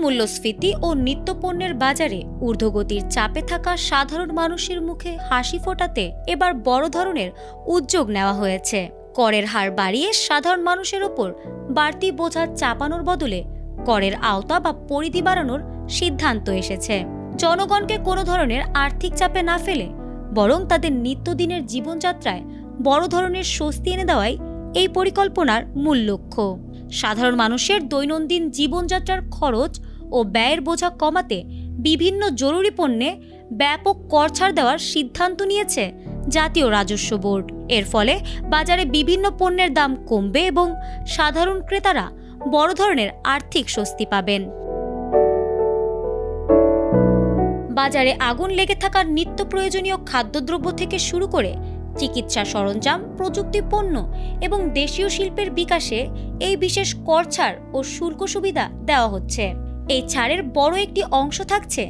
মূল্যস্ফীতি ও নিত্যপণ্যের বাজারে ঊর্ধ্বগতির চাপে থাকা সাধারণ মানুষের মুখে হাসি ফোটাতে এবার বড় ধরনের উদ্যোগ নেওয়া হয়েছে। করের হার বাড়িয়ে সাধারণ মানুষের ওপর বাড়তি বোঝা চাপানোর বদলে করের আওতা বা পরিধি বাড়ানোর সিদ্ধান্ত এসেছে। জনগণকে কোনো ধরনের আর্থিক চাপে না ফেলে বরং তাদের নিত্যদিনের জীবনযাত্রায় বড় ধরনের স্বস্তি এনে দেওয়াই এই পরিকল্পনার মূল লক্ষ্য। সাধারণ মানুষের দৈনন্দিন জীবনযাত্রার খরচ ও ব্যয়ের বোঝা কমাতে বিভিন্ন জরুরি পণ্যে ব্যাপক কর ছাড় দেওয়ার সিদ্ধান্ত নিয়েছে জাতীয় রাজস্ব বোর্ড। এর ফলে বাজারে বিভিন্ন পণ্যের দাম কমবে এবং সাধারণ ক্রেতারা বড় ধরনের আর্থিক স্বস্তি পাবেন। বাজারে আগুন লেগে থাকার নিত্য প্রয়োজনীয় খাদ্যদ্রব্য থেকে শুরু করে চিকিৎসা সরঞ্জাম, প্রযুক্তি পণ্য এবং দেশীয় শিল্পের বিকাশে এই বিশেষ কর ছাড় ও শুল্ক সুবিধা দেওয়া হচ্ছে। এই ছাড়ের বড় একটি অংশ থাকছে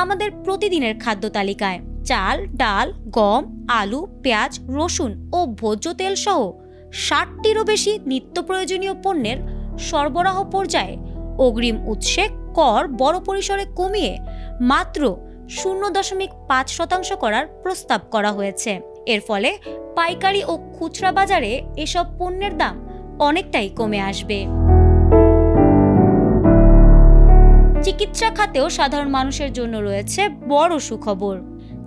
আমাদের প্রতিদিনের খাদ্য তালিকায়। চাল, ডাল, গম, আলু, পেঁয়াজ, রসুন ও ভোজ্য তেল সহ ৬০টিরও বেশি নিত্য প্রয়োজনীয় পণ্যের সরবরাহ পর্যায়ে অগ্রিম উৎসে কর বড় পরিসরে কমিয়ে মাত্র ০.৫% করার প্রস্তাব করা হয়েছে। এর ফলে পাইকারি ও খুচরা বাজারে এসব পণ্যের দাম অনেকটাই কমে আসবে। চিকিৎসা খাতেও সাধারণ মানুষের জন্য রয়েছে বড় সুখবর।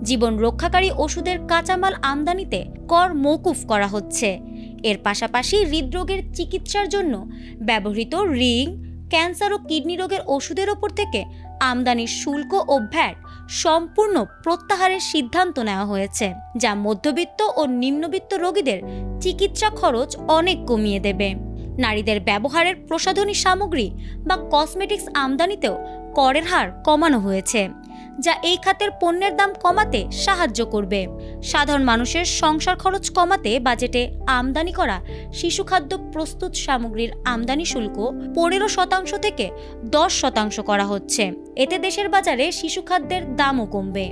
জীবন রক্ষাকারী ওষুধের কাঁচামাল আমদানিতে কর মওকুফ করা হচ্ছে। এর পাশাপাশি হৃদরোগের চিকিৎসার জন্য ব্যবহৃত রিং, ক্যান্সার ও কিডনি রোগের ওষুধের ওপর থেকে আমদানির শুল্ক ও ভ্যাট সম্পূর্ণ প্রত্যাহারের সিদ্ধান্ত নেওয়া হয়েছে, যা মধ্যবিত্ত ও নিম্নবিত্ত রোগীদের চিকিৎসা খরচ অনেক কমিয়ে দেবে। নারীদের ব্যবহারের প্রসাধনী সামগ্রী বা কসমেটিক্স আমদানিতেও করের হার কমানো হয়েছে, যা এই খাতের পণ্যের দাম কমাতে সাহায্য করবে। সাধারণ মানুষের সংসার খরচ কমাতে বাজেটে আমদানি করা শিশুখাদ্য প্রস্তুত সামগ্রীর আমদানি শুল্ক ১৫% থেকে ১০% করা হচ্ছে। এতে দেশের বাজারে শিশুখাদ্যের দামও কমবে।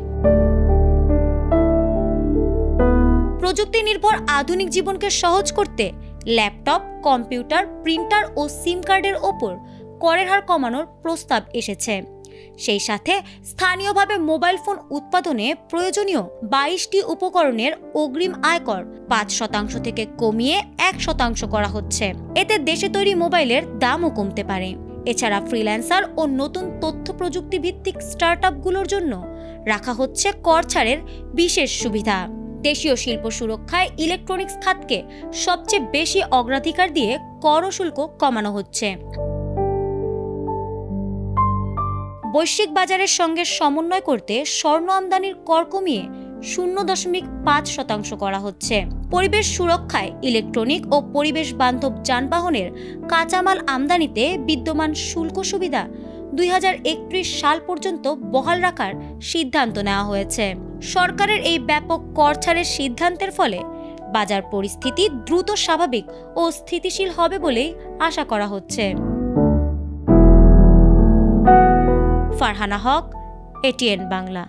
প্রযুক্তি নির্ভর আধুনিক জীবনকে সহজ করতে ল্যাপটপ, কম্পিউটার, প্রিন্টার ও সিম কার্ডের ওপর করের হার কমানোর প্রস্তাব এসেছে। সেই সাথে স্থানীয়ভাবে মোবাইল ফোন উৎপাদনে প্রয়োজনীয় ২২টি উপকরণের অগ্রিম আয়কর ৫% থেকে কমিয়ে ১% করা হচ্ছে। এতে দেশে তৈরি মোবাইলের দামও কমতে পারে। এছাড়া ফ্রিল্যান্সার ও নতুন তথ্য প্রযুক্তি ভিত্তিক স্টার্টআপগুলোর জন্য রাখা হচ্ছে কর ছাড়ের বিশেষ সুবিধা। দেশীয় শিল্প সুরক্ষায় ইলেকট্রনিক্স খাতকে সবচেয়ে বেশি অগ্রাধিকার দিয়ে কর ও শুল্ক কমানো হচ্ছে। বৈশ্বিক বাজারের সঙ্গে সমন্বয় করতে স্বর্ণ আমদানির কর কমিয়ে ০.৫% করা হচ্ছে। পরিবেশ সুরক্ষায় ইলেকট্রনিক ও পরিবেশ বান্ধব যানবাহনের কাঁচামাল আমদানিতে বিদ্যমান শুল্ক সুবিধা ২০৩১ সাল পর্যন্ত বহাল রাখার সিদ্ধান্ত নেওয়া হয়েছে। সরকারের এই ব্যাপক কর ছাড়ের সিদ্ধান্তের ফলে বাজার পরিস্থিতি দ্রুত স্বাভাবিক ও স্থিতিশীল হবে বলেই আশা করা হচ্ছে। ফারহানা হক, এটিএন বাংলা।